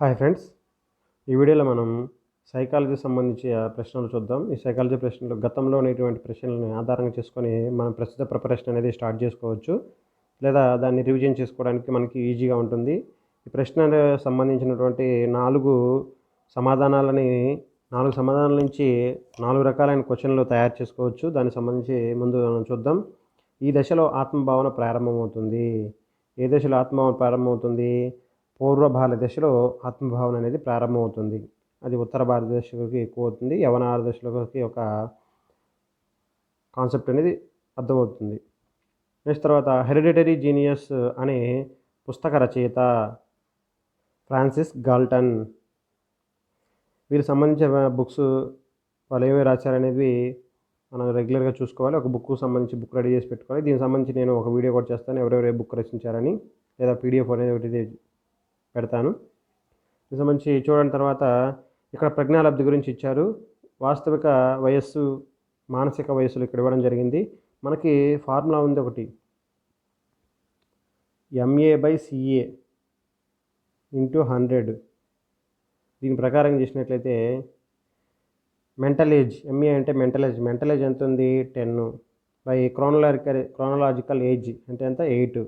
Hi friends, ఈ వీడియోలో మనం సైకాలజీ సంబంధించి ప్రశ్నలు చూద్దాం. ఈ సైకాలజీ ప్రశ్నలు గతంలో ఉన్నటువంటి ప్రశ్నలను ఆధారంగా చేసుకొని మనం ప్రస్తుత ప్రిపరేషన్ అనేది స్టార్ట్ చేసుకోవచ్చు, లేదా దాన్ని రివిజన్ చేసుకోవడానికి మనకి ఈజీగా ఉంటుంది. ఈ ప్రశ్నకు సంబంధించినటువంటి నాలుగు సమాధానాల నుంచి 4 రకాలైన క్వశ్చన్లు తయారు చేసుకోవచ్చు. దానికి సంబంధించి ముందు మనం చూద్దాం. ఈ దశలో ఆత్మభావన ప్రారంభమవుతుంది. ఏ దశలో ఆత్మభావన ప్రారంభమవుతుంది? పూర్వ భారతదేశంలో ఆత్మభావన అనేది ప్రారంభమవుతుంది. అది ఉత్తర భారతదేశంలోకి ఎక్కువ అవుతుంది. యవనార దశలోకి ఒక కాన్సెప్ట్ అనేది అర్థమవుతుంది. నెక్స్ట్ తర్వాత హెరిడిటరీ జీనియస్ అనే పుస్తక రచయిత ఫ్రాన్సిస్ గాల్టన్. వీరికి సంబంధించిన బుక్స్ వాళ్ళు ఏమేమి రాశారనేది మనం రెగ్యులర్గా చూసుకోవాలి. ఒక బుక్కు సంబంధించి బుక్ రెడీ చేసి పెట్టుకోవాలి. దీనికి సంబంధించి నేను ఒక వీడియో కూడా చేస్తాను, ఎవరెవరు బుక్ రచించారని, లేదా పీడిఎఫ్ అనేది ఒకటి పెడతాను. దీనికి సంబంధించి చూడని తర్వాత ఇక్కడ ప్రజ్ఞాలబ్ధి గురించి ఇచ్చారు. వాస్తవిక వయస్సు, మానసిక వయస్సులు ఇక్కడ ఇవ్వడం జరిగింది. మనకి ఫార్ములా ఉంది ఒకటి, MA/CA × 100. దీని ప్రకారం చేసినట్లయితే మెంటల్ ఏజ్, MA అంటే మెంటల్ ఏజ్ ఎంత ఉంది? 10 బై క్రోనలాజికల్ ఏజ్ అంటే ఎంత? 8.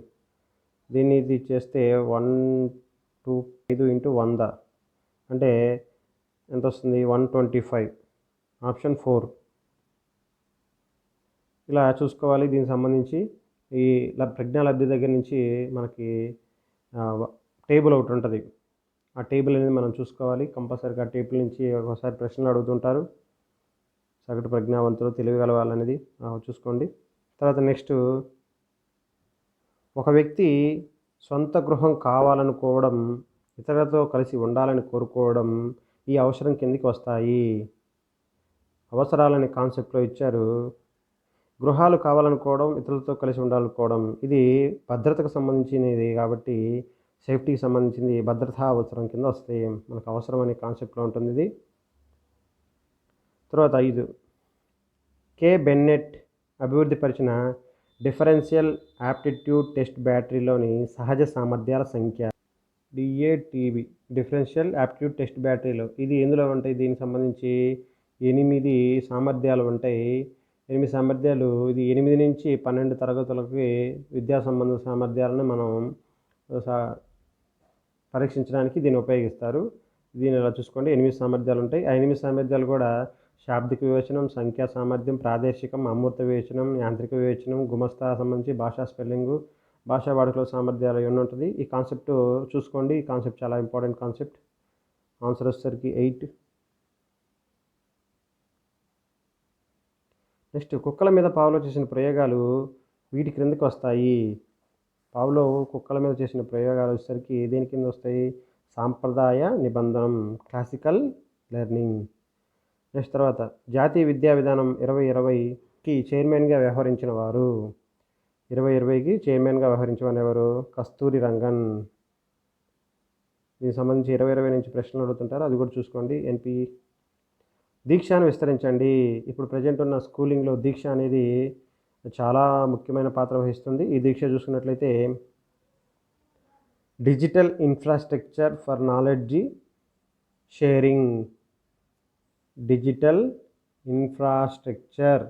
దీన్ని ఇది చేస్తే 5 × 100 అంటే ఎంత వస్తుంది? 125. ఆప్షన్ 4. ఇలా చూసుకోవాలి. దీనికి సంబంధించి ఈ ప్రజ్ఞాలబ్ధి దగ్గర నుంచి మనకి టేబుల్ ఒకటి ఉంటుంది. ఆ టేబుల్ అనేది మనం చూసుకోవాలి కంపల్సరీగా. ఆ టేబుల్ నుంచి ఒకసారి ప్రశ్నలు అడుగుతుంటారు. సగటు ప్రజ్ఞావంతులు, తెలియగలవాలనేది చూసుకోండి. తర్వాత నెక్స్ట్, ఒక వ్యక్తి సొంత గృహం కావాలనుకోవడం, ఇతరులతో కలిసి ఉండాలని కోరుకోవడం ఈ అవసరం కిందికి వస్తాయి. అవసరాలనే కాన్సెప్ట్లో ఇచ్చారు. గృహాలు కావాలనుకోవడం, ఇతరులతో కలిసి ఉండాలనుకోవడం ఇది భద్రతకు సంబంధించినది కాబట్టి, సేఫ్టీకి సంబంధించింది, భద్రతా అవసరం కింద వస్తాయి. మనకు అవసరం అనే కాన్సెప్ట్లో ఉంటుంది ఇది. తర్వాత 5, కే బెన్నెట్ అభివృద్ధిపరిచిన డిఫరెన్షియల్ యాప్టిట్యూడ్ టెస్ట్ బ్యాటరీలోని సహజ సామర్థ్యాల సంఖ్య, DATB, డిఫరెన్షియల్ యాప్టిట్యూడ్ టెస్ట్ బ్యాటరీలో ఇది ఎందులో ఉంటాయి? దీనికి సంబంధించి 8 సామర్థ్యాలు ఉంటాయి. 8 సామర్థ్యాలు. ఇది 8 నుంచి 12 తరగతులకి విద్యా సంబంధ సామర్థ్యాలను మనం పరీక్షించడానికి దీన్ని ఉపయోగిస్తారు. దీన్ని ఇలా చూసుకోండి. 8 సామర్థ్యాలు ఉంటాయి. ఆ 8 సామర్థ్యాలు కూడా శాబ్దిక వివేచనం, సంఖ్యా సామర్థ్యం, ప్రాదేశికం, అమూర్త వివేచనం, యాంత్రిక వివేచనం, గుమస్తా సంబంధించి భాషా స్పెల్లింగు, భాషా వాడుకల సామర్థ్యాలు ఇవన్నీ ఉంటుంది. ఈ కాన్సెప్ట్ చూసుకోండి. ఈ కాన్సెప్ట్ చాలా ఇంపార్టెంట్ కాన్సెప్ట్. ఆన్సర్ వచ్చేసరికి 8. నెక్స్ట్, కుక్కల మీద పావులో చేసిన ప్రయోగాలు వీటి క్రిందకి వస్తాయి. పావులో కుక్కల మీద చేసిన ప్రయోగాలు వచ్చేసరికి దేని కింద వస్తాయి? సాంప్రదాయ నిబంధనం, క్లాసికల్ లెర్నింగ్. నెక్స్ట్ తర్వాత, జాతీయ విద్యా విధానం 2020కి చైర్మన్గా వ్యవహరించిన వారు. 2020కి చైర్మన్గా వ్యవహరించిన ఎవరు? కస్తూరి రంగన్. దీనికి సంబంధించి 2020 నుంచి ప్రశ్నలు అడుగుతుంటారు, అది కూడా చూసుకోండి. NP. దీక్షను విస్తరించండి. ఇప్పుడు ప్రజెంట్ ఉన్న స్కూలింగ్లో దీక్ష అనేది చాలా ముఖ్యమైన పాత్ర వహిస్తుంది. ఈ దీక్ష చూసుకున్నట్లయితే digital infrastructure for knowledge sharing, digital infrastructure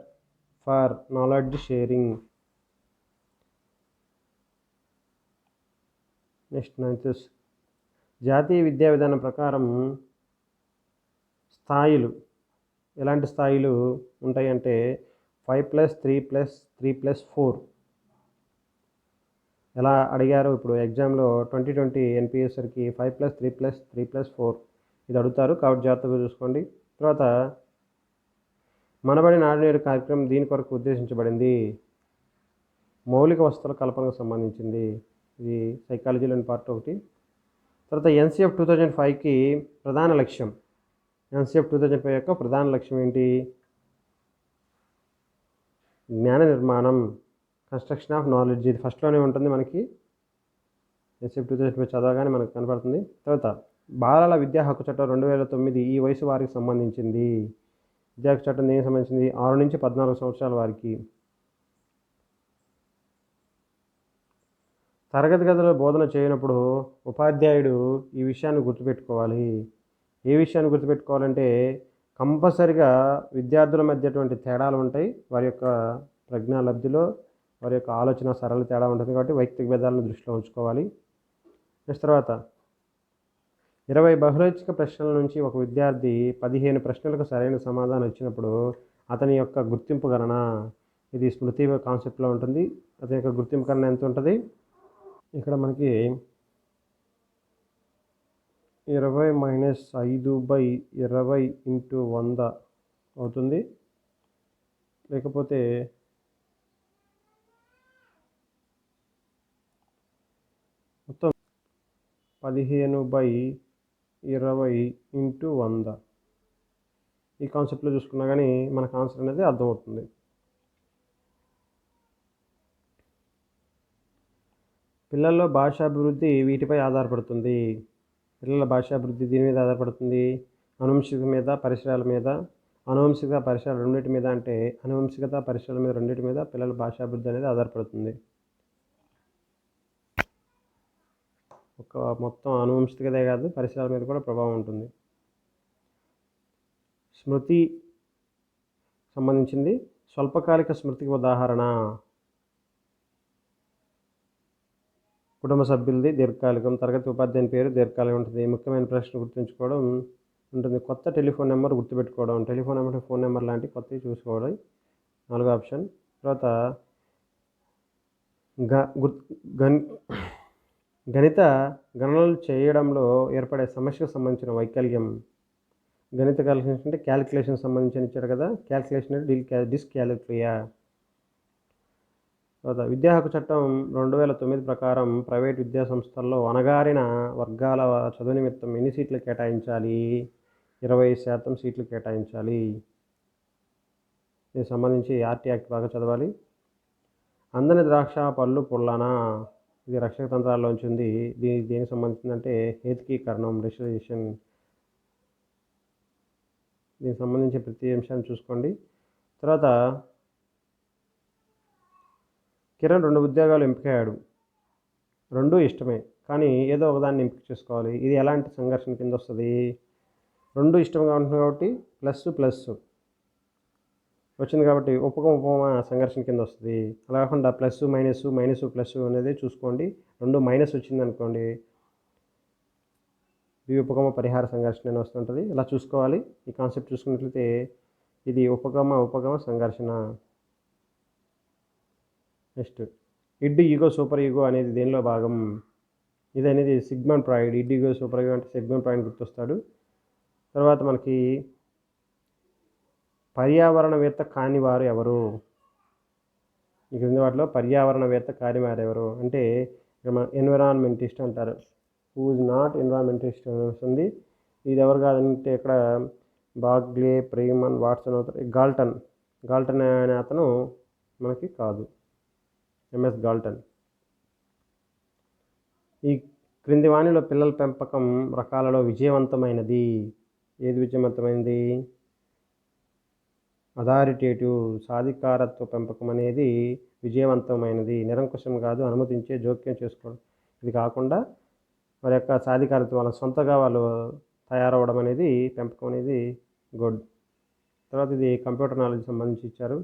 for knowledge sharing. Next 9th, జాతీయ విద్యా విధానం ప్రకారం స్థాయిలు ఎలాంటి స్థాయిలు ఉంటాయంటే 5+3+3+4. ఎలా అడిగారు ఇప్పుడు ఎగ్జామ్లో 2020 NPSకి 5+3+3+4 ఇది అడుగుతారు కాబట్టి జాగ్రత్తగా చూసుకోండి. తర్వాత, మనబడి నాడు కార్యక్రమం దీని కొరకు ఉద్దేశించబడింది. మౌలిక వసతుల కల్పనకు సంబంధించింది. ఇది సైకాలజీలోని పార్ట్ 1. తర్వాత, NCF 2005కి ప్రధాన లక్ష్యం. NCF 2005 యొక్క ప్రధాన లక్ష్యం ఏంటి? జ్ఞాన నిర్మాణం, కన్స్ట్రక్షన్ ఆఫ్ నాలెడ్జ్. ఇది ఫస్ట్లోనే ఉంటుంది మనకి. NCF 2005 చదవగానే మనకు కనపడుతుంది. తర్వాత, బాలల విద్యా హక్కు చట్టం 2009 ఈ వయసు వారికి సంబంధించింది. విద్యా హక్కు చట్టం దేనికి సంబంధించింది? 6 నుంచి 14 సంవత్సరాల వారికి. తరగతి గదిలో బోధన చేయనప్పుడు ఉపాధ్యాయుడు ఈ విషయాన్ని గుర్తుపెట్టుకోవాలి. ఏ విషయాన్ని గుర్తుపెట్టుకోవాలంటే కంపల్సరిగా విద్యార్థుల మధ్యటువంటి తేడాలు ఉంటాయి. వారి యొక్క ప్రజ్ఞాలబ్ధిలో, వారి యొక్క ఆలోచన సరళ తేడా ఉంటుంది కాబట్టి వైయక్తిక భేదాలను దృష్టిలో ఉంచుకోవాలి. నెక్స్ట్ తర్వాత 20 బహుళైచ్ఛిక ప్రశ్నల నుంచి ఒక విద్యార్థి 15 ప్రశ్నలకు సరైన సమాధానం ఇచ్చినప్పుడు అతని యొక్క గుర్తింపు గణన, ఇది స్మృతి కాన్సెప్ట్లో ఉంటుంది. అతని యొక్క గుర్తింపు గణన ఎంత ఉంటుంది? ఇక్కడ మనకి 20 - 5/20 × 100 అవుతుంది. లేకపోతే మొత్తం 15/20 × 100 ఈ కాన్సెప్ట్లో చూసుకున్నా కానీ మనకు ఆన్సర్ అనేది అర్థమవుతుంది. పిల్లల్లో భాషాభివృద్ధి వీటిపై ఆధారపడుతుంది. పిల్లల భాషాభివృద్ధి దీని మీద ఆధారపడుతుంది. అనువంశికత మీద, పరిసరాల మీద. అనువంశికత, పరిసరాలు రెండింటి మీద, అంటే అనువంశికత, పరిసరాల మీద రెండింటి మీద పిల్లల భాషాభివృద్ధి అనేది ఆధారపడుతుంది. ఒక మొత్తం అనువంశికతే కాదు, పరిసరాల మీద కూడా ప్రభావం ఉంటుంది. స్మృతి సంబంధించింది. స్వల్పకాలిక స్మృతికి ఉదాహరణ కుటుంబ సభ్యులది దీర్ఘకాలికం. తరగతి ఉపాధ్యాయుని పేరు దీర్ఘకాలికం ఉంటుంది. ముఖ్యమైన ప్రశ్న గుర్తుంచుకోవడం ఉంటుంది. కొత్త టెలిఫోన్ నెంబర్ గుర్తుపెట్టుకోవడం, టెలిఫోన్ నెంబర్, ఫోన్ నెంబర్ లాంటి కొత్తవి చూసుకోవడం 4వ ఆప్షన్. తర్వాత గణిత గణనలు చేయడంలో ఏర్పడే సమస్యకు సంబంధించిన వైకల్యం. గణిత క్యాలిక్యులేషన్ అంటే క్యాలిక్యులేషన్ సంబంధించిన ఇచ్చారు కదా, క్యాలిక్యులేషన్ అంటే డిస్క్యాలిక్యులియా. తర్వాత విద్యా హక్కు చట్టం 2009 ప్రకారం ప్రైవేట్ విద్యా సంస్థల్లో అణగారిన వర్గాల చదువు నిమిత్తం ఎన్ని సీట్లు కేటాయించాలి? 20% సీట్లు కేటాయించాలి. దీనికి సంబంధించి ఆర్టీ యాక్ట్ బాగా చదవాలి. అందని ద్రాక్ష పళ్ళు పుల్లన, ఇది రక్షక తంత్రాల్లోంచి ఉంది. దేనికి సంబంధించిందంటే హేతుకీకరణం, రిజర్వేషన్. దీనికి సంబంధించి ప్రతి అంశాన్ని చూసుకోండి. తర్వాత కిరణ్ 2 ఉద్యోగాలు ఎంపికయ్యాడు. 2 ఇష్టమే, కానీ ఏదో ఒకదాన్ని ఎంపిక చేసుకోవాలి. ఇది ఎలాంటి సంఘర్షణ కింద వస్తుంది? 2 ఇష్టంగా ఉంటుంది కాబట్టి ప్లస్ వచ్చింది కాబట్టి ఉపగమ సంఘర్షణ కింద వస్తుంది. అలా కాకుండా ప్లస్ మైనస్ ప్లస్ అనేది చూసుకోండి. 2 మైనస్ వచ్చింది అనుకోండి, ఉపగమ పరిహార సంఘర్షణ అని వస్తుంటుంది. ఇలా చూసుకోవాలి. ఈ కాన్సెప్ట్ చూసుకున్నట్లయితే ఇది ఉపగమ సంఘర్షణ. Next id, ego, super ego అనేది దేనిలో భాగం? ఇది అనేది Sigmund Freud. Id, ego, super ego అంటే సిగ్మండ్ ఫ్రాయిడ్ గుర్తొస్తాడు. తర్వాత మనకి పర్యావరణవేత్త కాని వారు ఎవరు? ఈ క్రింది వాటిలో పర్యావరణవేత్త కాని వారు ఎవరు అంటే ఎన్విరాన్మెంటిస్ట్ అంటారు. హూ ఇస్ నాట్ ఎన్విరాన్మెంటిస్ట్ అని వస్తుంది. ఇది ఎవరు కాదంటే ఇక్కడ బాగ్లే, ప్రేమన్, వాట్సన్ అవుతారు. గాల్టన్ అనే అతను మనకి కాదు, ఎంఎస్ గాల్టన్. ఈ క్రింది వాణిలో పిల్లల పెంపకం రకాలలో విజయవంతమైనది. ఏది విజయవంతమైనది? అథారిటేటివ్, సాధికారత్వ పెంపకం అనేది విజయవంతమైనది. నిరంకుశం కాదు, అనుమతించే, జోక్యం చేసుకోవడం. ఇది కాకుండా వారి యొక్క సాధికారత్వం, వాళ్ళ సొంతగా వాళ్ళు తయారవడం అనేది పెంపకం అనేది గుడ్. తర్వాత ఇది కంప్యూటర్ నాలెడ్జ్ సంబంధించి ఇచ్చారు.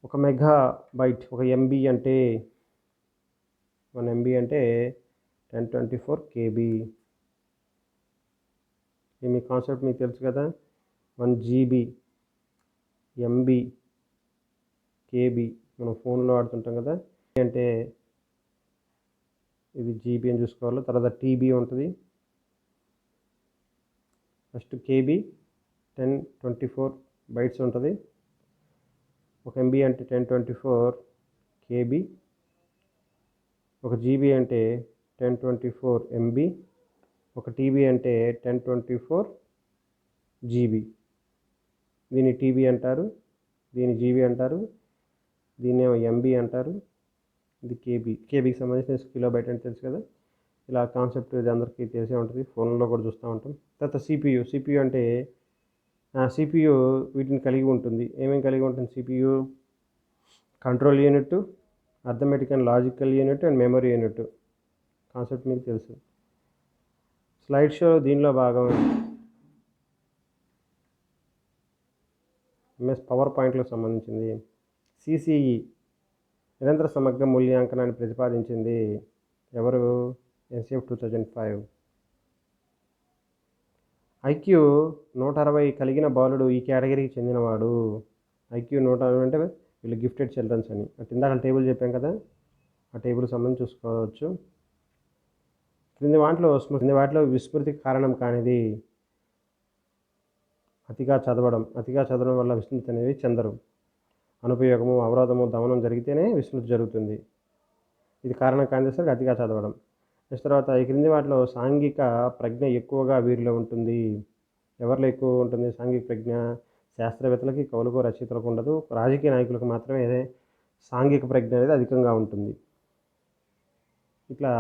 1 మెగాబైట్, 1 ఎంబీ అంటే 1 ఎంబీ అంటే 1024 KB. మీ కాన్సెప్ట్ మీకు తెలుసు కదా. 1 GB, ఎంబీ, KB మనం ఫోన్లో వాడుతుంటాం కదా. అంటే ఇది జీబీ అని చూసుకోవాలి. తర్వాత టీబీ ఉంటుంది. ఫస్ట్ KB 1024 బైట్స్ ఉంటుంది. 1 MB అంటే 1024 KB. 1 GB అంటే 1024 MB. 1 TB అంటే 1024 GB. దీన్ని టీబీ అంటారు, దీన్ని జీబీ అంటారు, దీన్ని ఎంబీ అంటారు, ఇది కేబీకి సంబంధించిన కిలోబైట్ అంటే తెలుసు కదా. ఇలా కాన్సెప్ట్ ఇది అందరికీ తెలిసే ఉంటుంది, ఫోన్లో కూడా చూస్తూ ఉంటాం. తర్వాత సిపియు అంటే సిపియు వీటిని కలిగి ఉంటుంది. ఏమేమి కలిగి ఉంటుంది CPU? Control unit, arithmetic and logical unit and memory unit concept మీకు తెలుసు. స్లైడ్ షో దీనిలో భాగం. ఎంఎస్ పవర్ పాయింట్లకు సంబంధించింది. సిసిఈ నిరంతర సమగ్ర మూల్యాంకనాన్ని ప్రతిపాదించింది ఎవరు? ఎన్సిఎఫ్ 2005. ఐక్యూ 160 కలిగిన బాలుడు ఈ కేటగిరీకి చెందినవాడు. ఐక్యూ 160 అంటే వీళ్ళు గిఫ్టెడ్ చిల్డ్రన్స్ అని. అటు ఇందాక టేబుల్ చెప్పాం కదా, ఆ టేబుల్ సంబంధించి చూసుకోవచ్చు. క్రింది వాటిలో విస్మృతికి కారణం కానిది. అతిగా చదవడం వల్ల విస్మృతి అనేది చెందరు. అనుపయోగము, అవరోధము, దమనం జరిగితేనే విస్మృతి జరుగుతుంది. ఇది కారణం కానిసరికి అతిగా చదవడం. నెక్స్ట్ తర్వాత ఈ క్రింది వాటిలో సాంఘిక ప్రజ్ఞ ఎక్కువగా వీరిలో ఉంటుంది. ఎవరిలో ఎక్కువ ఉంటుంది సాంఘిక ప్రజ్ఞ? శాస్త్రవేత్తలకి, కవులకు, రచయితలకు ఉండదు. రాజకీయ నాయకులకు మాత్రమే సాంఘిక ప్రజ్ఞ అనేది అధికంగా ఉంటుంది. ఇట్లా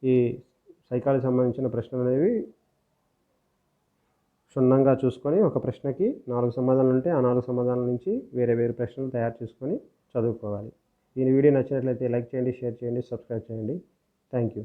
ఈ సైకాలజీ సంబంధించిన ప్రశ్నలు అనేవి క్షుణ్ణంగా చూసుకొని ఒక ప్రశ్నకి 4 సమాధానాలు ఉంటే ఆ 4 సమాధానాల నుంచి వేరే ప్రశ్నలు తయారు చేసుకొని చదువుకోవాలి. ఈ వీడియో నచ్చినట్లయితే లైక్ చేయండి, షేర్ చేయండి, సబ్స్క్రైబ్ చేయండి. Thank you.